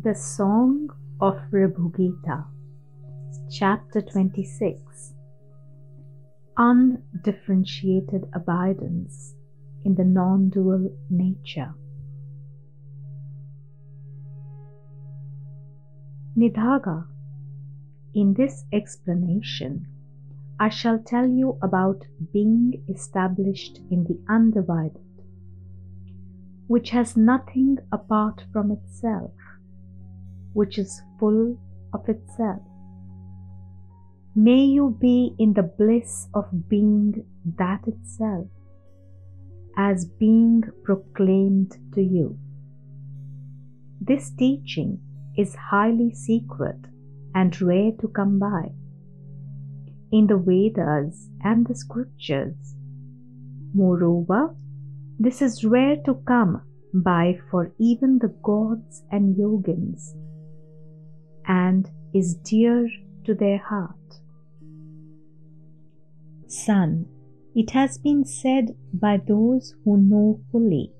The Song of Ribhu Gita, Chapter 26, Undifferentiated Abidance in the Non-Dual Nature. Nidhaga, in this explanation, I shall tell you about being established in the undivided, which has nothing apart from itself, which is full of itself. May you be in the bliss of being that itself, as being proclaimed to you. This teaching is highly secret and rare to come by. In the Vedas and the scriptures, moreover, this is rare to come by for even the gods and yogins, and is dear to their heart. Son, it has been said by those who know fully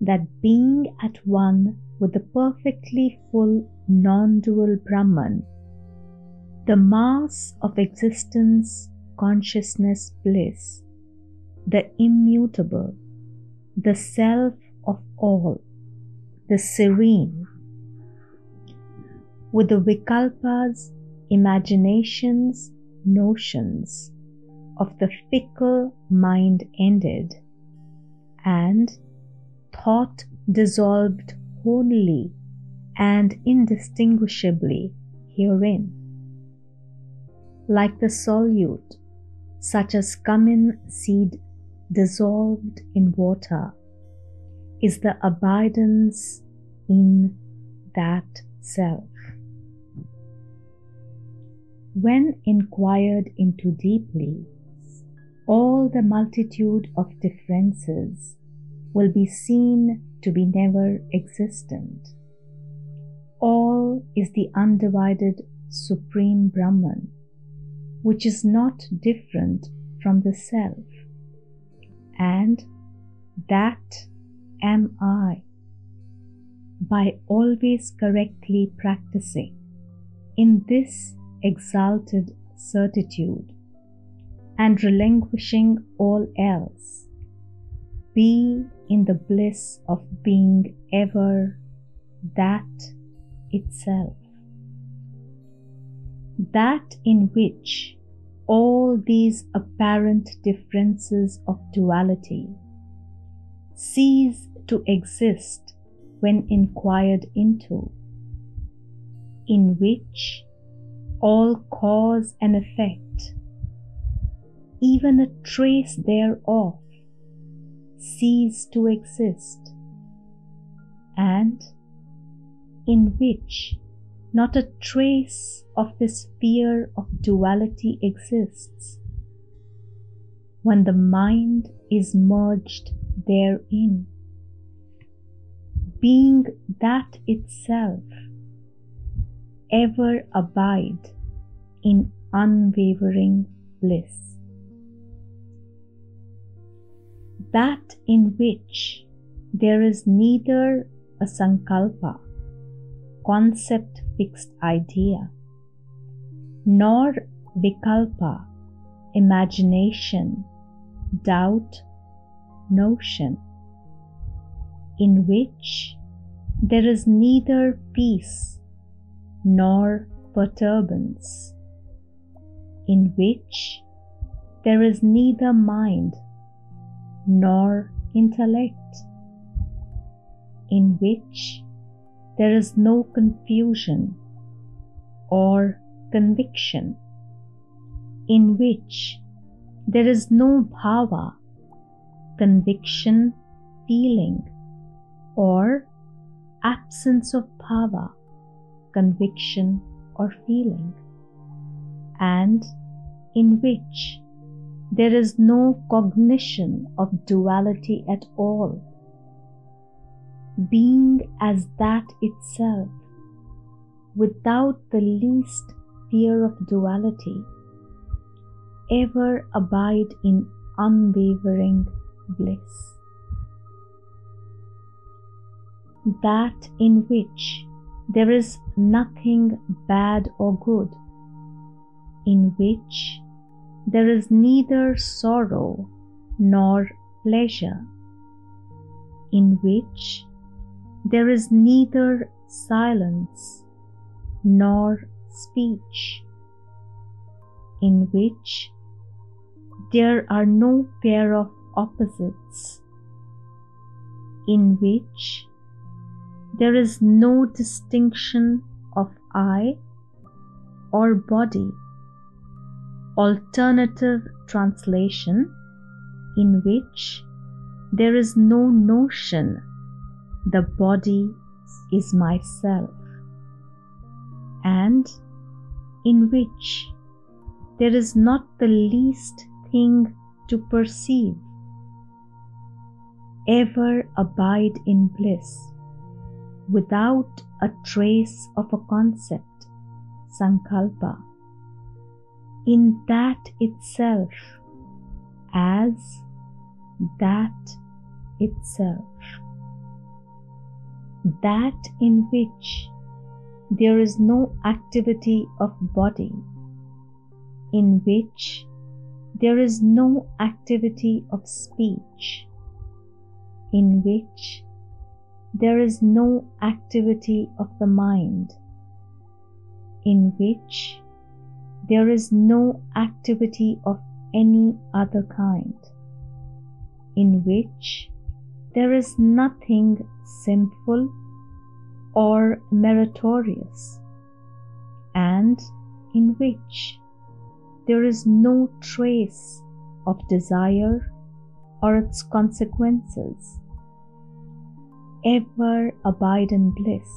that being at one with the perfectly full non-dual Brahman, the mass of existence, consciousness, bliss, the immutable, the self of all, the serene, with the vikalpas, imaginations, notions of the fickle mind ended, and thought dissolved wholly and indistinguishably herein. Like the solute, such as cumin seed dissolved in water, is the abidance in that self. When inquired into deeply, all the multitude of differences will be seen to be never existent. All is the undivided Supreme Brahman, which is not different from the self, and that am I. By always correctly practicing in this exalted certitude and relinquishing all else, be in the bliss of being ever that itself, that in which all these apparent differences of duality cease to exist when inquired into, in which all cause and effect, even a trace thereof, cease to exist, and in which not a trace of this fear of duality exists, when the mind is merged therein, being that itself, ever abide in unwavering bliss. That in which there is neither a sankalpa, concept fixed idea, nor vikalpa, imagination, doubt, notion, in which there is neither peace nor perturbance, in which there is neither mind nor intellect, in which there is no confusion or conviction, in which there is no bhava, conviction, feeling, or absence of bhava, conviction, or feeling, and in which there is no cognition of duality at all, being as that itself, without the least fear of duality, ever abide in unwavering bliss. That in which there is nothing bad or good, in which there is neither sorrow nor pleasure, in which there is neither silence nor speech, in which there are no pair of opposites, in which there is no distinction of I or body. Alternative translation, in which there is no notion the body is myself, and in which there is not the least thing to perceive. Ever abide in bliss, without a trace of a concept, sankalpa, in that itself, as that itself. That in which there is no activity of body, in which there is no activity of speech, in which there is no activity of the mind, in which there is no activity of any other kind, in which there is nothing sinful or meritorious, and in which there is no trace of desire or its consequences. Ever abide in bliss,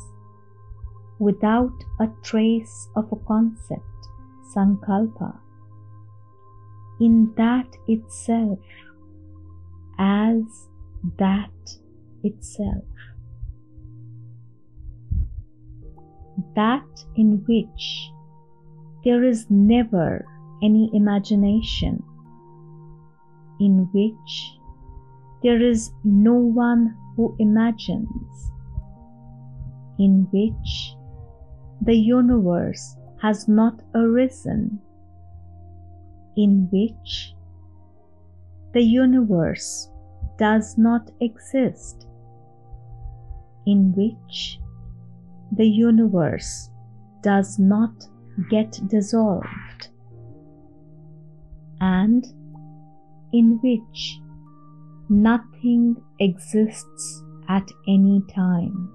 without a trace of a concept, sankalpa, in that itself, as that itself. That in which there is never any imagination, in which there is no one who imagines, in which the universe has not arisen, in which the universe does not exist, in which the universe does not get dissolved, and in which nothing exists at any time.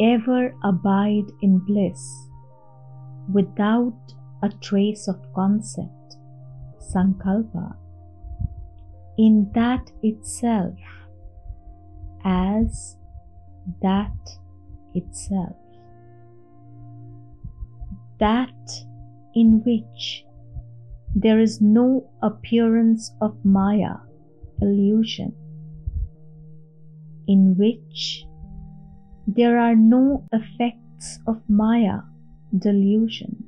Ever abide in bliss, without a trace of concept, sankalpa, in that itself, as that itself. That in which there is no appearance of maya, illusion, in which there are no effects of maya, delusion,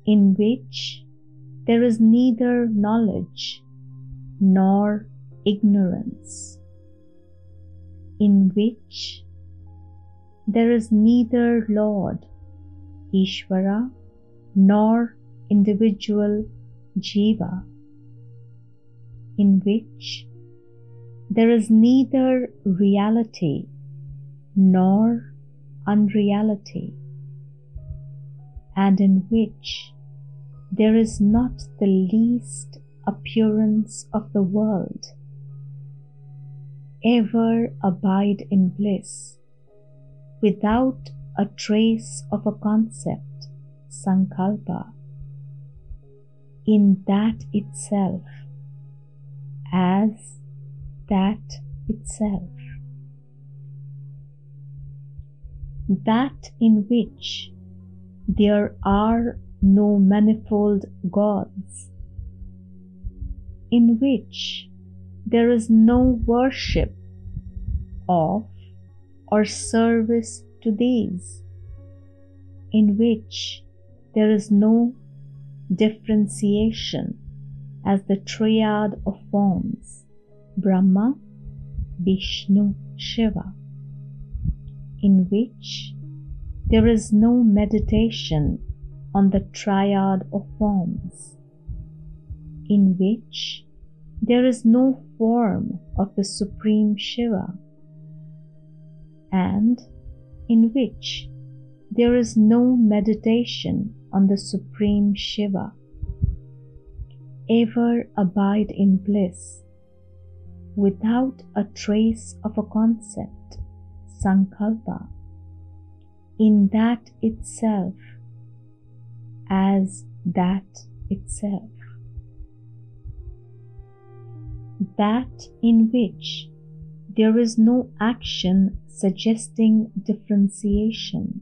in which there is neither knowledge nor ignorance, in which there is neither Lord, Ishvara, nor individual Jiva, in which there is neither reality nor unreality, and in which there is not the least appearance of the world. Ever abide in bliss, without a trace of a concept, sankalpa, in that itself, as that itself. That in which there are no manifold gods, in which there is no worship of or service to these, in which there is no differentiation as the triad of forms, Brahma, Vishnu, Shiva, in which there is no meditation on the triad of forms, in which there is no form of the Supreme Siva, and in which there is no meditation on the Supreme Siva, ever abide in bliss, without a trace of a concept, sankalpa, in that itself, as that itself. That in which there is no action suggesting differentiation,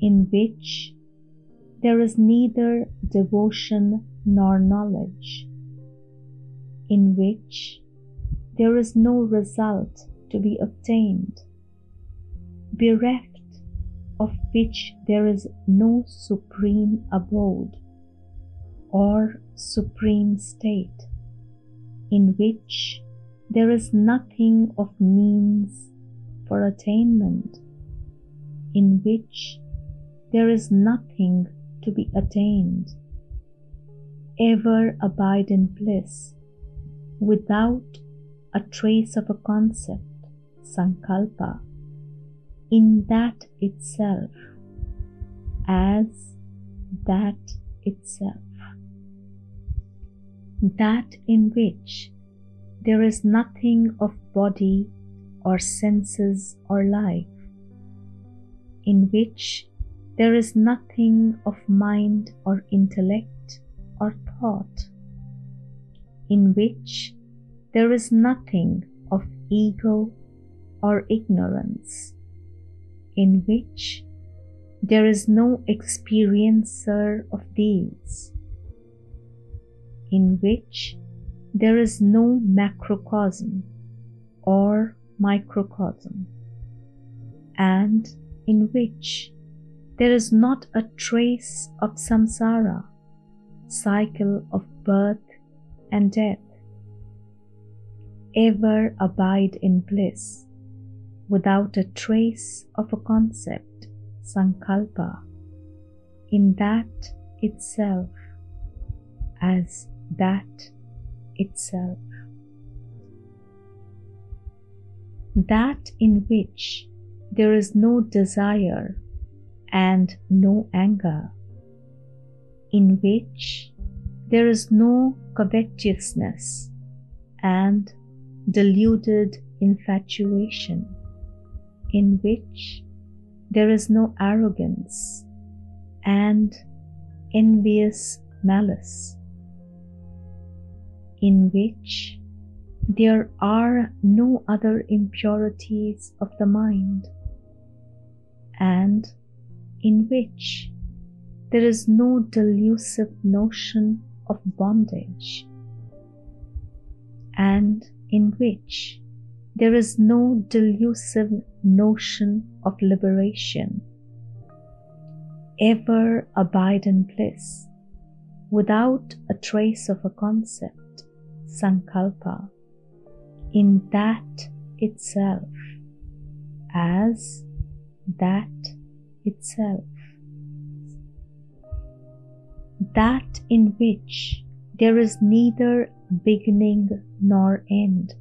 in which there is neither devotion nor knowledge, in which there is no result to be obtained, bereft of which there is no supreme abode or supreme state, in which there is nothing of means for attainment, in which there is nothing to be attained, ever abide in bliss, without a trace of a concept, sankalpa, in that itself, as that itself. That in which there is nothing of body or senses or life, in which there is nothing of mind or intellect or thought, in which there is nothing of ego or ignorance, in which there is no experiencer of these, in which there is no macrocosm or microcosm, and in which there is not a trace of samsara, cycle of birth and death, ever abide in bliss, without a trace of a concept, sankalpa, in that itself, as that itself. That in which there is no desire and no anger, in which there is no covetousness and deluded infatuation, in which there is no arrogance and envious malice, in which there are no other impurities of the mind, and in which there is no delusive notion of bondage, and in which there is no delusive notion of liberation, ever abide in bliss, without a trace of a concept, sankalpa, in that itself, as that itself. That in which there is neither beginning nor end,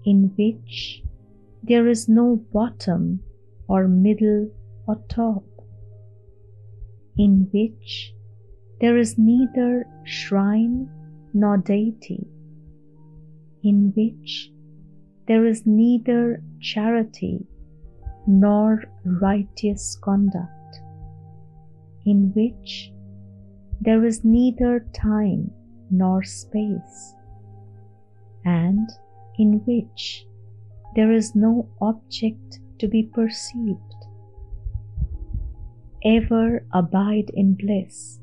in which there is no bottom or middle or top, in which there is neither shrine nor deity, in which there is neither charity nor righteous conduct, in which there is neither time nor space, and in which there is no object to be perceived, ever abide in bliss,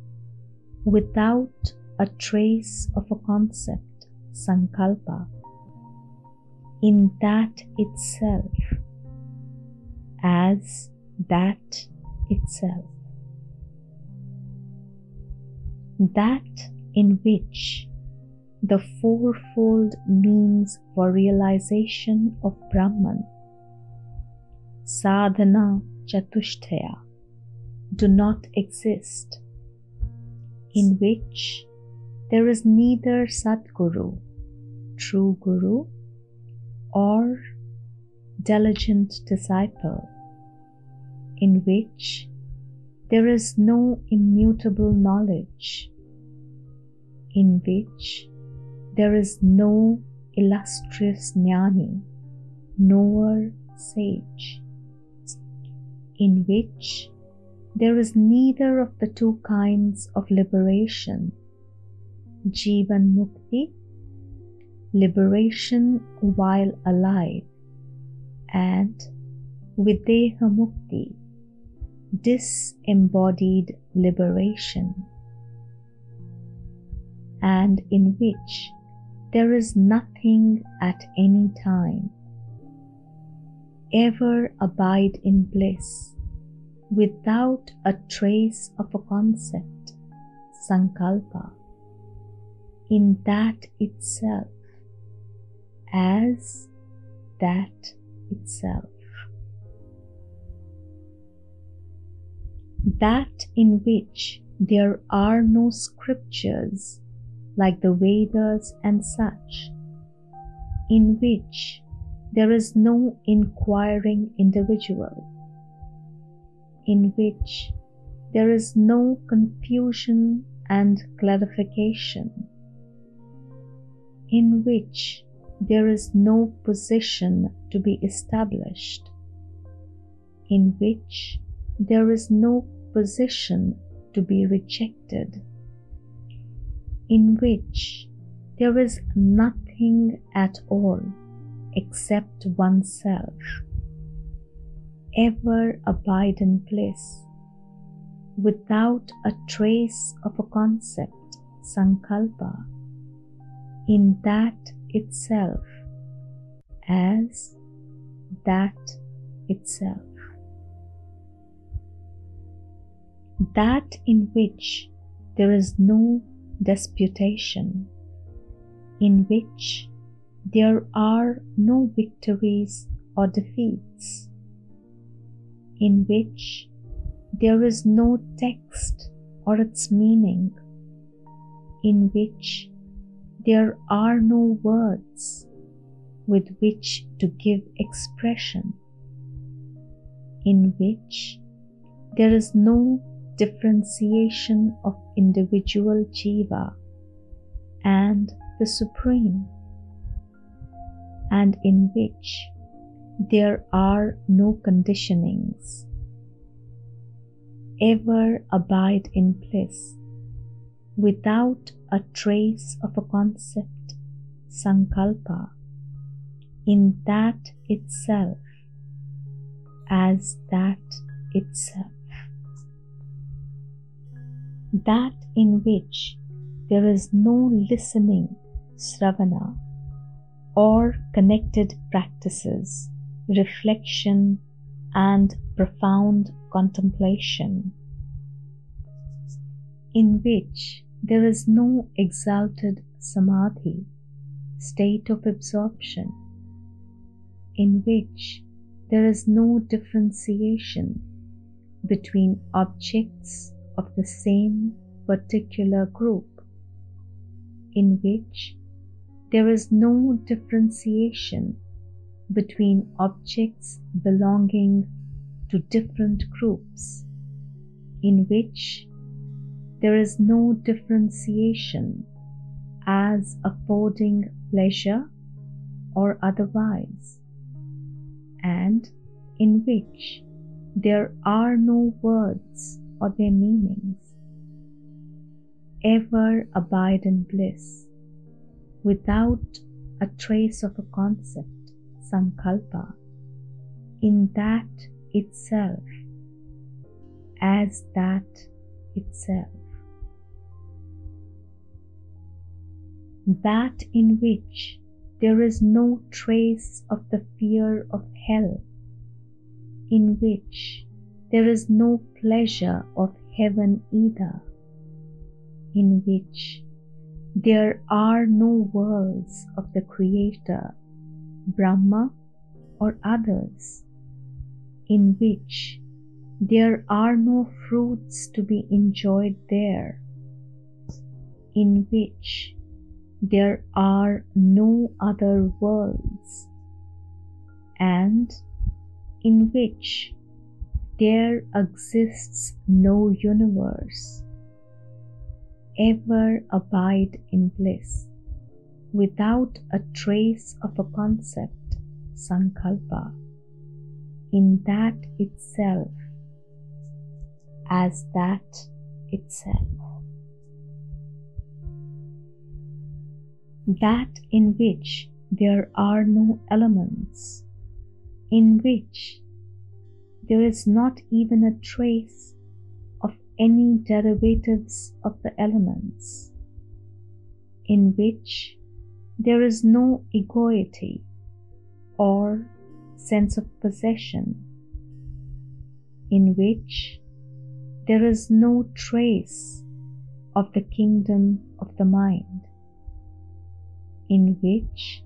without a trace of a concept, sankalpa, in that itself, as that itself. That in which the fourfold means for realization of Brahman, sadhana chatushtaya do not exist, in which there is neither Sadguru, true Guru, or diligent disciple, in which there is no immutable knowledge, in which there is no illustrious jnani, nor sage, in which there is neither of the two kinds of liberation, Jivanmukti, liberation while alive, and Videha Mukti, disembodied liberation, and in which there is nothing at any time. Ever abide in bliss, without a trace of a concept, sankalpa, in that itself, as that itself. That in which there are no scriptures like the Vedas and such, in which there is no inquiring individual, in which there is no confusion and clarification, in which there is no position to be established, in which there is no position to be rejected, in which there is nothing at all except oneself. Ever abide in bliss, without a trace of a concept, sankalpa, in that itself, as that itself. That in which there is no disputation, in which there are no victories or defeats, in which there is no text or its meaning, in which there are no words with which to give expression, in which there is no differentiation of individual jiva and the Supreme, and in which there are no conditionings. Ever abide in bliss, without a trace of a concept, sankalpa, in that itself, as that itself. That in which there is no listening, sravana, or connected practices, reflection, and profound contemplation, in which there is no exalted Samadhi, state of absorption, in which there is no differentiation between objects of the same particular group, in which there is no differentiation between objects belonging to different groups, in which there is no differentiation as affording pleasure or otherwise, and in which there are no words or their meanings. Ever abide in bliss, without a trace of a concept, sankalpa, in that itself, as that itself. That in which there is no trace of the fear of hell, in which there is no pleasure of heaven either, in which there are no worlds of the Creator, Brahma, or others, in which there are no fruits to be enjoyed there, in which there are no other worlds, and in which there exists no universe, ever abide in bliss without a trace of a concept, sankalpa, in that itself, as that itself. That in which there are no elements, in which there is not even a trace of any derivatives of the elements, in which there is no egoity or sense of possession, in which there is no trace of the kingdom of the mind, in which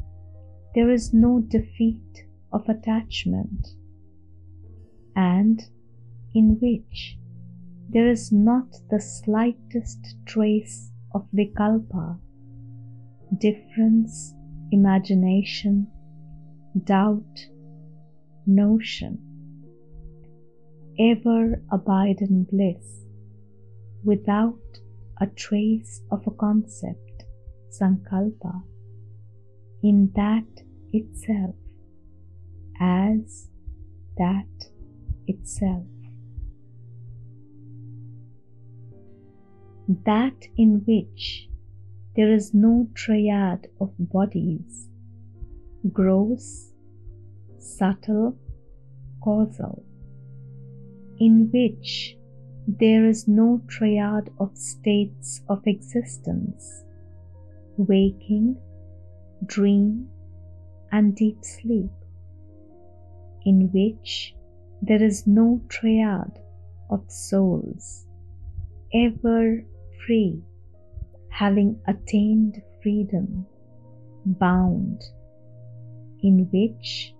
there is no defeat of attachment, and in which there is not the slightest trace of vikalpa, difference, imagination, doubt, notion, ever abide in bliss without a trace of a concept, sankalpa, in that itself, as that itself. That in which there is no triad of bodies, gross, subtle, causal, in which there is no triad of states of existence, waking, dream, and deep sleep, in which there is no triad of souls, ever free, having attained freedom, bound, in which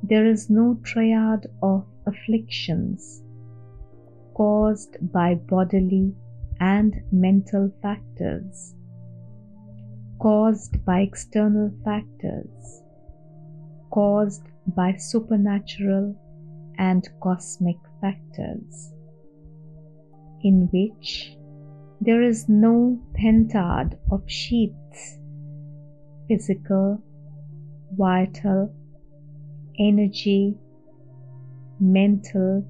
there is no triad of afflictions caused by bodily and mental factors, caused by external factors, caused by supernatural and cosmic factors, in which there is no pentad of sheaths, physical, vital, energy, mental,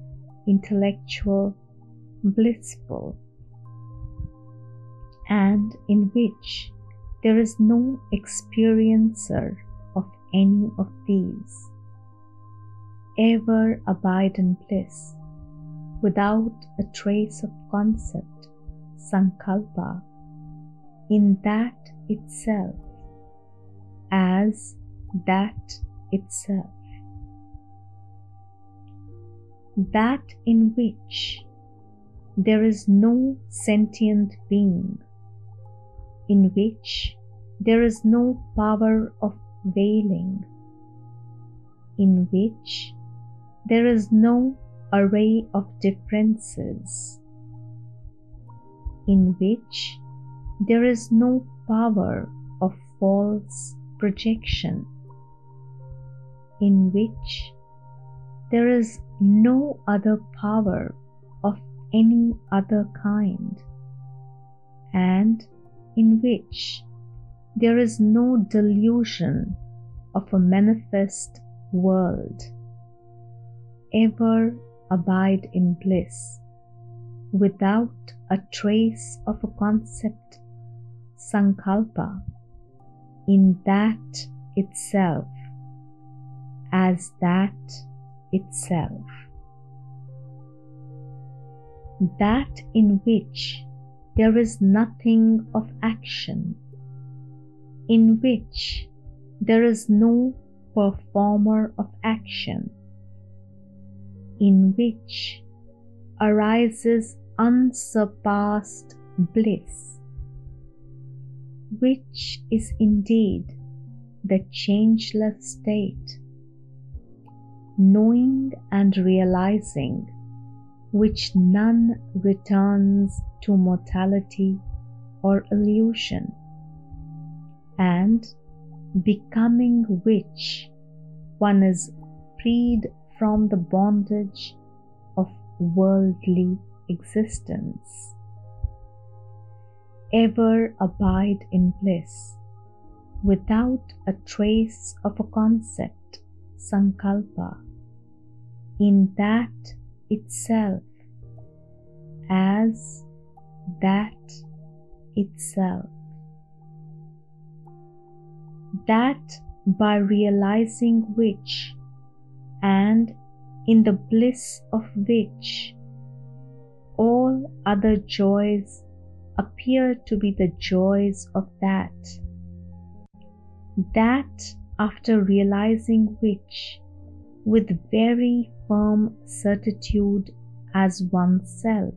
intellectual, blissful, and in which there is no experiencer of any of these, ever abide in bliss without a trace of concept, sankalpa, in that itself, as that itself. That in which there is no sentient being, in which there is no power of veiling, in which there is no array of differences, in which there is no power of false projection, in which there is no other power of any other kind, and in which there is no delusion of a manifest world, ever abide in bliss without a trace of a concept, sankalpa, in that itself, as that itself. That in which there is nothing of action, in which there is no performer of action, in which arises unsurpassed bliss, which is indeed the changeless state, knowing and realizing which none returns to mortality or illusion, and becoming which one is freed from the bondage of worldly existence. Ever abide in bliss, without a trace of a concept, sankalpa, in that itself, as that itself. That by realizing which, and in the bliss of which, all other joys appear to be the joys of that. That after realizing which, with very firm certitude as oneself,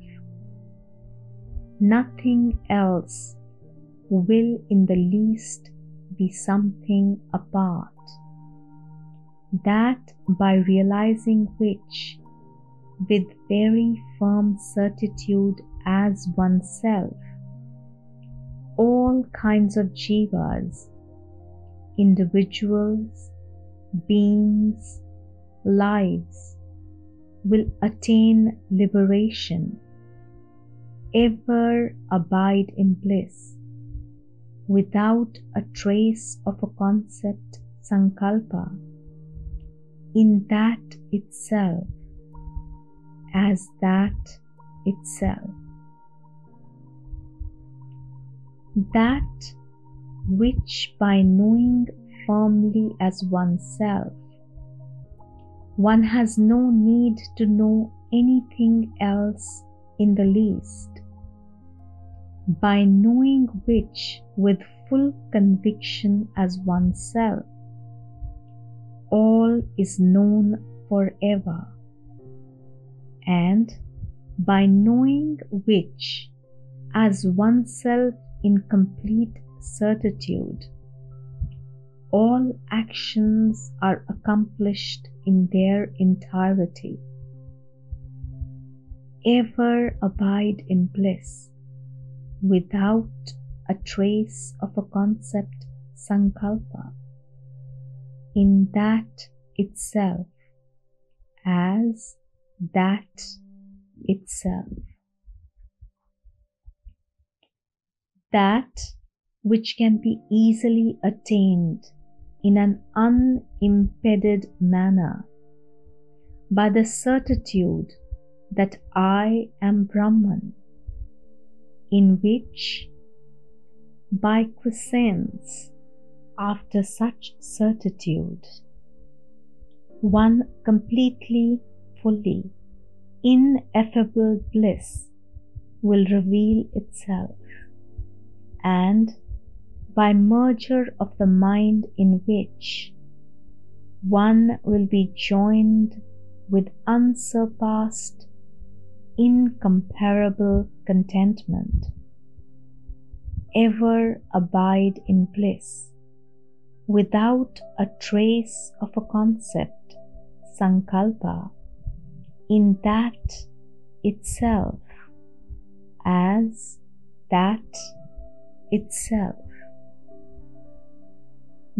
nothing else will in the least be something apart. That by realizing which, with very firm certitude as oneself, all kinds of jivas, individuals, beings, lives, will attain liberation, ever abide in bliss, without a trace of a concept, sankalpa, in that itself, as that itself. That which by knowing firmly as oneself, one has no need to know anything else in the least, by knowing which with full conviction as oneself, all is known forever, and by knowing which as oneself in complete certitude, all actions are accomplished in their entirety. Ever abide in bliss, without a trace of a concept, sankalpa, in that itself, as that itself. That which can be easily attained in an unimpeded manner by the certitude that I am Brahman, in which, by quiescence after such certitude, one completely, fully, ineffable bliss will reveal itself, and by merger of the mind in which one will be joined with unsurpassed, incomparable contentment, ever abide in bliss, without a trace of a concept, sankalpa, in that itself, as that itself.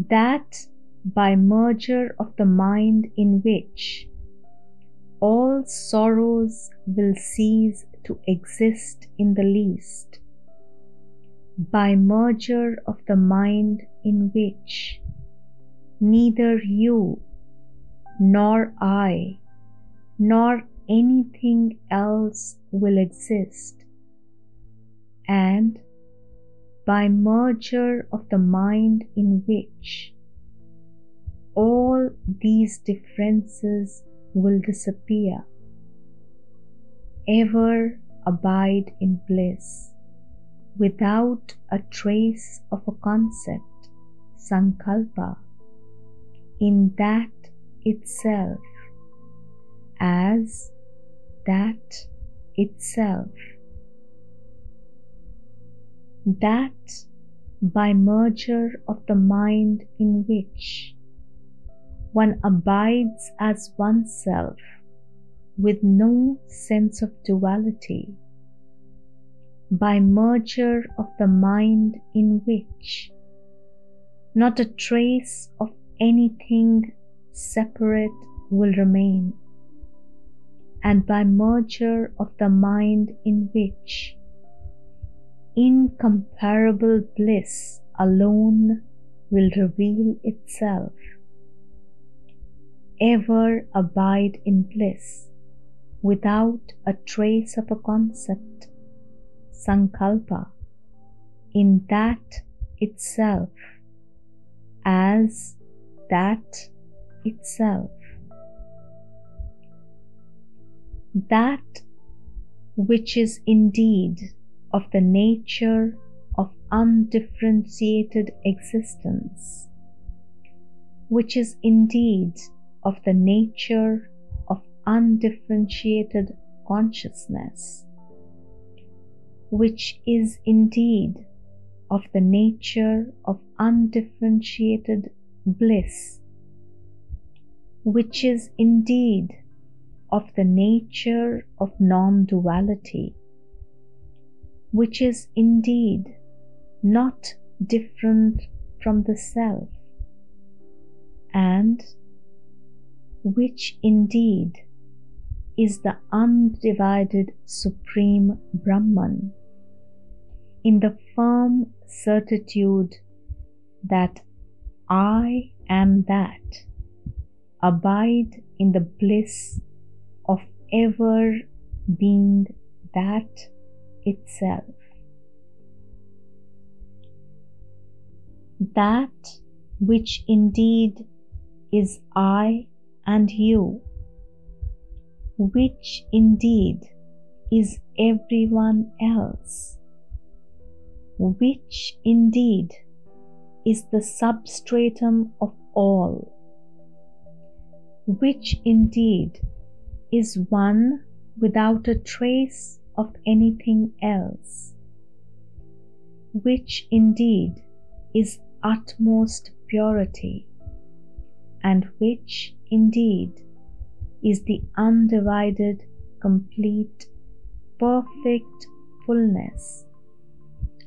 That by merger of the mind in which all sorrows will cease to exist in the least, by merger of the mind in which neither you nor I nor anything else will exist, and by merger of the mind in which all these differences will disappear, ever abide in bliss, without a trace of a concept, sankalpa, in that itself, as that itself. That by merger of the mind in which one abides as oneself with no sense of duality, by merger of the mind in which not a trace of anything separate will remain, and by merger of the mind in which incomparable bliss alone will reveal itself. Ever abide in bliss without a trace of a concept, sankalpa, in that itself, as that itself. That which is indeed of the nature of undifferentiated existence, which is indeed of the nature of undifferentiated consciousness, which is indeed of the nature of undifferentiated bliss, which is indeed of the nature of non-duality, which is indeed not different from the self, and which indeed is the undivided Supreme Brahman, in the firm certitude that I am that, abide in the bliss of ever being that itself. That which indeed is I and you, which indeed is everyone else, which indeed is the substratum of all, which indeed is one without a trace of anything else, which indeed is utmost purity, and which indeed is the undivided, complete, perfect fullness,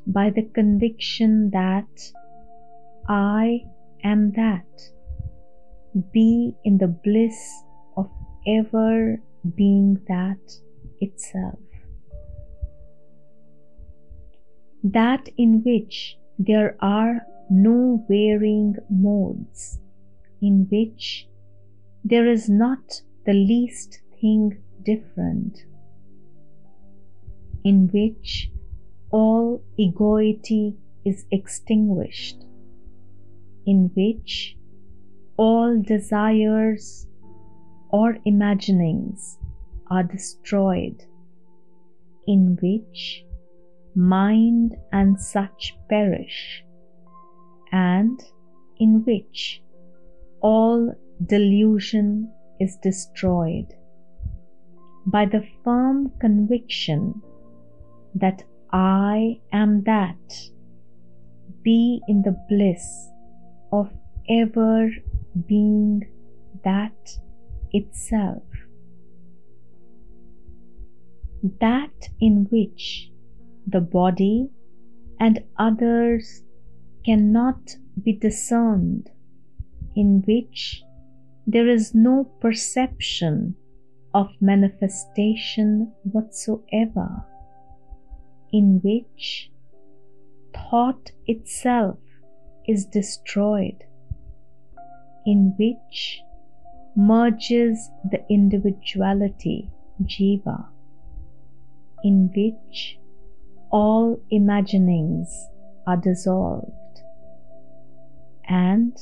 by the conviction that I am that, be in the bliss of ever being that itself. That in which there are no varying modes, in which there is not the least thing different, in which all egoity is extinguished, in which all desires or imaginings are destroyed, in which mind and such perish, and in which all delusion is destroyed, by the firm conviction that I am that, be in the bliss of ever being that itself. That in which the body and others cannot be discerned, in which there is no perception of manifestation whatsoever, in which thought itself is destroyed, in which merges the individuality, jiva, in which all imaginings are dissolved, and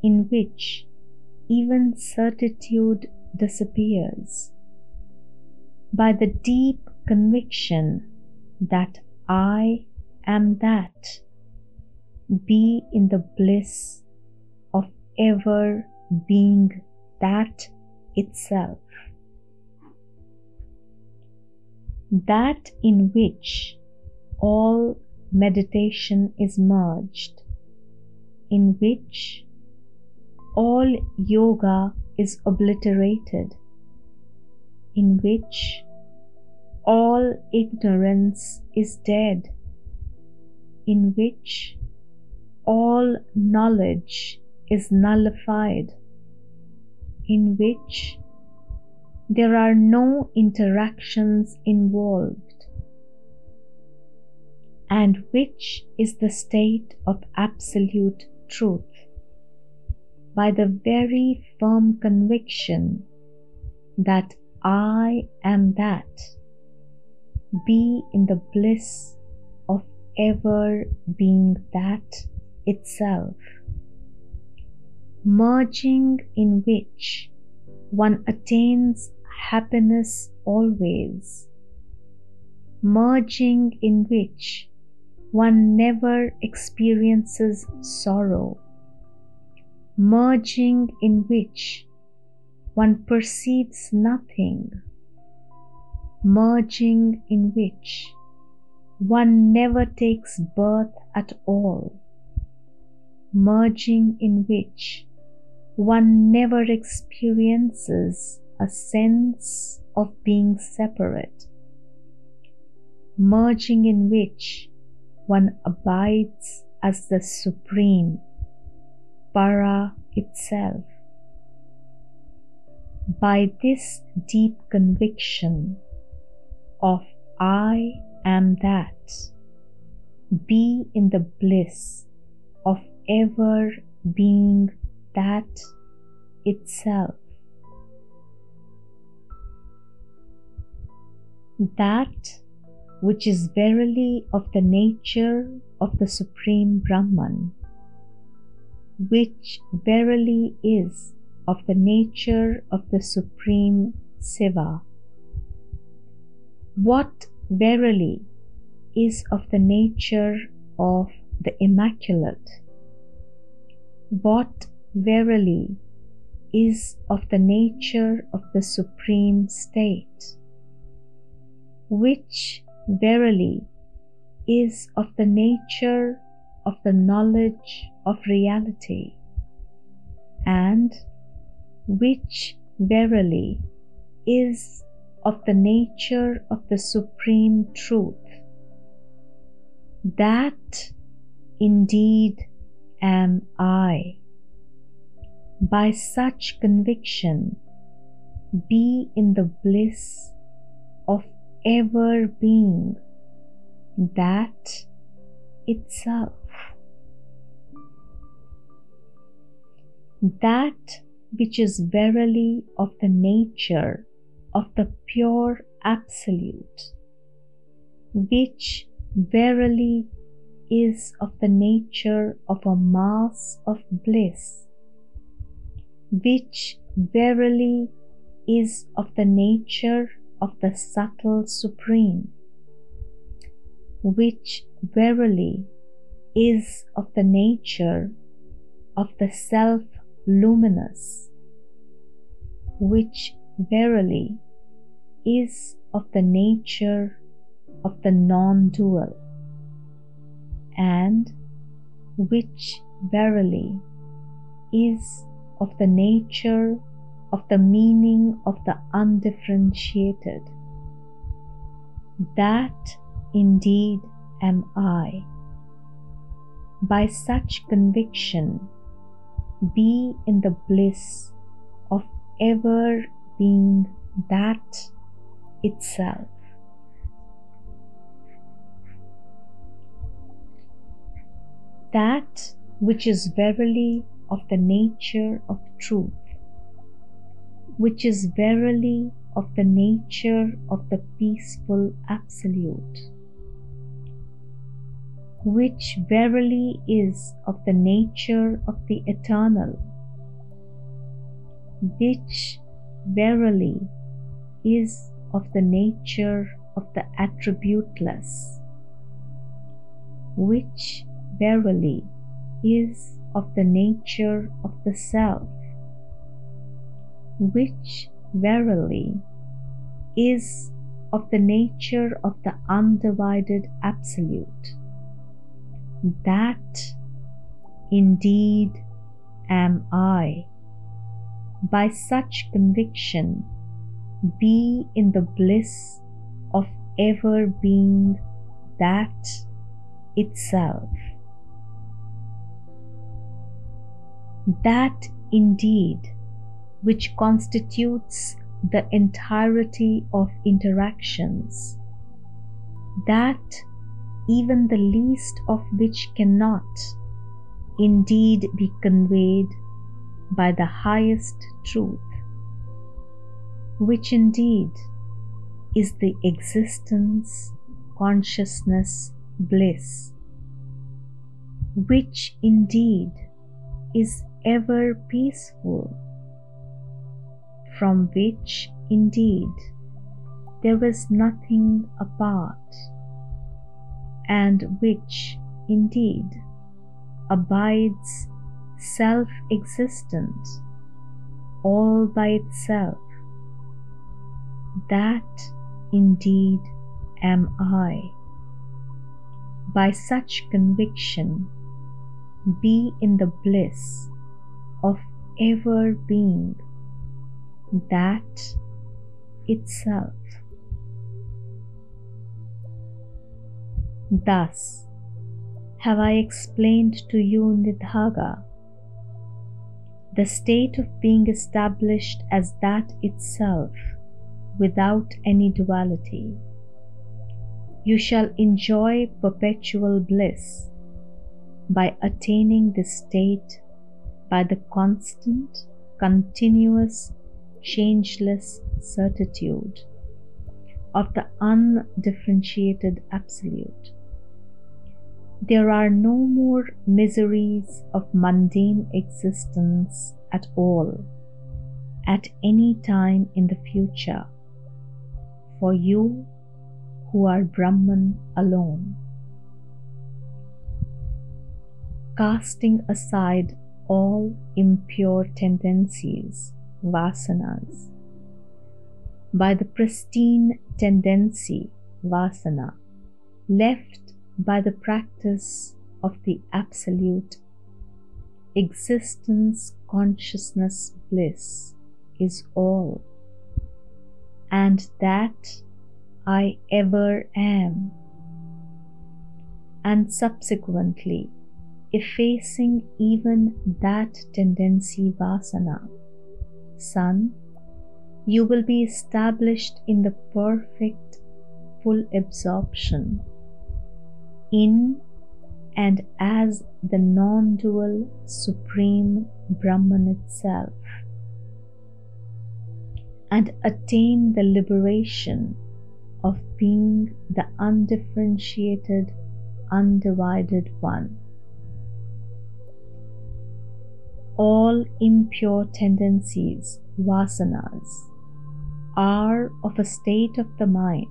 in which even certitude disappears, by the deep conviction that I am that, be in the bliss of ever being that itself. That in which all meditation is merged, in which all yoga is obliterated, in which all ignorance is dead, in which all knowledge is nullified, in which there are no interactions involved, and which is the state of absolute truth, by the very firm conviction that I am that, be in the bliss of ever being that itself, merging in which one attains happiness always, merging in which one never experiences sorrow, merging in which one perceives nothing, merging in which one never takes birth at all, merging in which one never experiences a sense of being separate, merging in which one abides as the Supreme Para itself. By this deep conviction of I am that, be in the bliss of ever being that itself. That which is verily of the nature of the Supreme Brahman, which verily is of the nature of the Supreme Siva, what verily is of the nature of the Immaculate, what verily is of the nature of the Supreme State, which verily is of the nature of the knowledge of reality, and which verily is of the nature of the Supreme Truth, that indeed am I. By such conviction, be in the bliss of ever being that itself. That which is verily of the nature of the pure Absolute, which verily is of the nature of a mass of bliss, which verily is of the nature of the subtle Supreme, which verily is of the nature of the self-luminous, which verily is of the nature of the non-dual, and which verily is of the nature of the meaning of the undifferentiated, that indeed am I. By such conviction, be in the bliss of ever being that itself. That which is verily of the nature of truth, which is verily of the nature of the peaceful Absolute, which verily is of the nature of the eternal, which verily is of the nature of the attributeless, which verily is of the nature of the Self, which verily is of the nature of the undivided Absolute, that indeed am I. By such conviction, be in the bliss of ever being that itself. That indeed which constitutes the entirety of interactions, that even the least of which cannot indeed be conveyed by the highest truth, which indeed is the existence consciousness bliss, which indeed is ever peaceful, from which indeed there is nothing apart, and which indeed abides self-existent all by itself, that indeed am I. By such conviction, be in the bliss of ever being that itself. Thus have I explained to you in the Dhaga the state of being established as that itself without any duality. You shall enjoy perpetual bliss by attaining this state by the constant, continuous, changeless certitude of the undifferentiated Absolute. There are no more miseries of mundane existence at all, at any time in the future, for you who are Brahman alone. Casting aside all impure tendencies, vasanas, by the pristine tendency, vasana, left by the practice of the Absolute Existence Consciousness Bliss is all, and that I ever am, and subsequently effacing even that tendency vasana, son, you will be established in the perfect full absorption in and as the non-dual Supreme Brahman itself, and attain the liberation of being the undifferentiated, undivided one. All impure tendencies, vasanas, are of a state of the mind.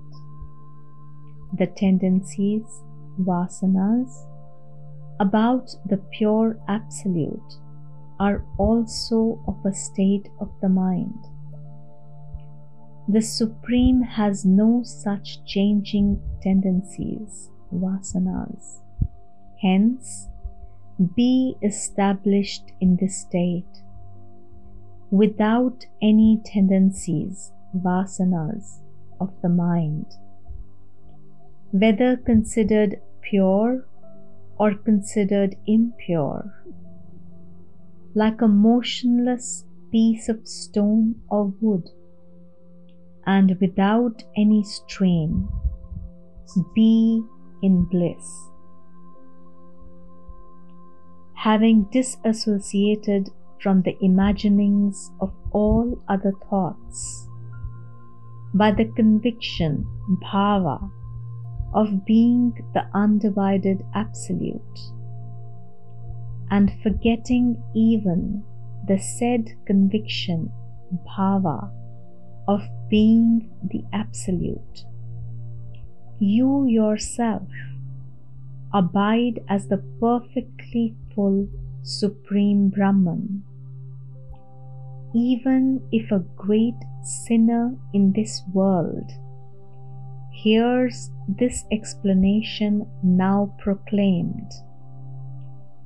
The tendencies, vasanas, about the pure Absolute are also of a state of the mind. The Supreme has no such changing tendencies, vasanas. Hence, be established in this state, without any tendencies, vasanas, of the mind, whether considered pure or considered impure, like a motionless piece of stone or wood, and without any strain, be in bliss. Having disassociated from the imaginings of all other thoughts, by the conviction, bhava, of being the undivided Absolute, and forgetting even the said conviction, bhava, of being the Absolute, you yourself abide as the perfectly full Supreme Brahman. Even if a great sinner in this world hears this explanation now proclaimed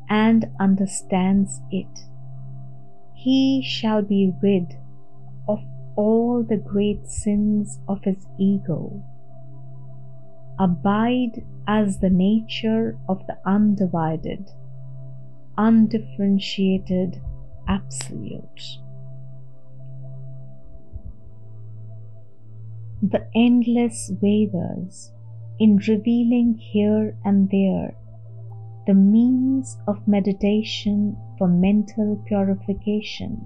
and understands it, he shall be rid of all the great sins of his ego, abide as the nature of the undivided, undifferentiated Absolute. The endless Vedas, in revealing here and there the means of meditation for mental purification,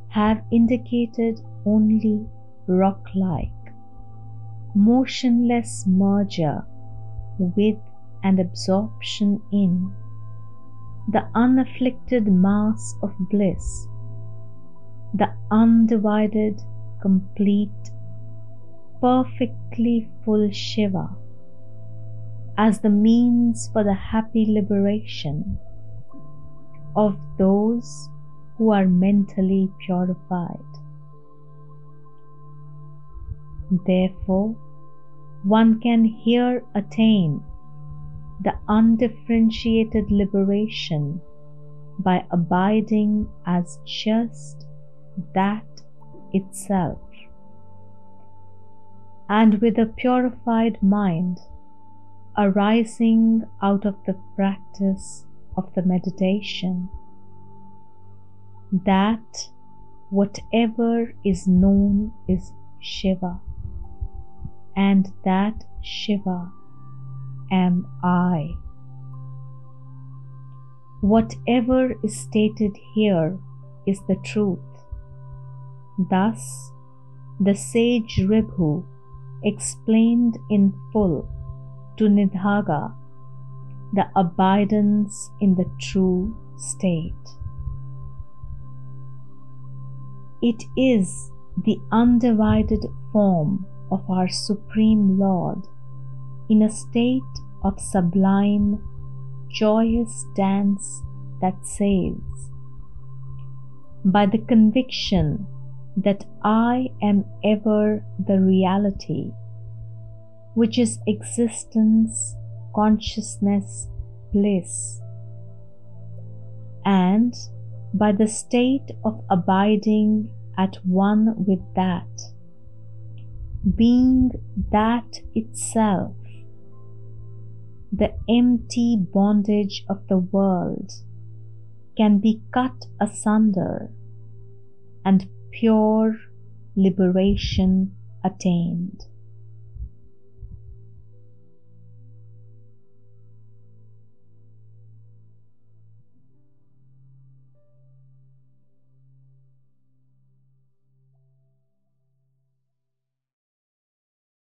have indicated only rock-like, motionless merger with and absorption in the unafflicted mass of bliss, the undivided, complete, perfectly full Shiva, as the means for the happy liberation of those who are mentally purified. Therefore, one can here attain the undifferentiated liberation by abiding as just that itself, and with a purified mind arising out of the practice of the meditation, that whatever is known is Shiva, and that Shiva am I. Whatever is stated here is the truth. Thus, the sage Ribhu explained in full to Nidhaga the abidance in the true state. It is the undivided form of our Supreme Lord in a state of sublime, joyous dance that saves, by the conviction that I am ever the reality, which is existence, consciousness, bliss, and by the state of abiding at one with that, being that itself, the empty bondage of the world can be cut asunder and pure liberation attained.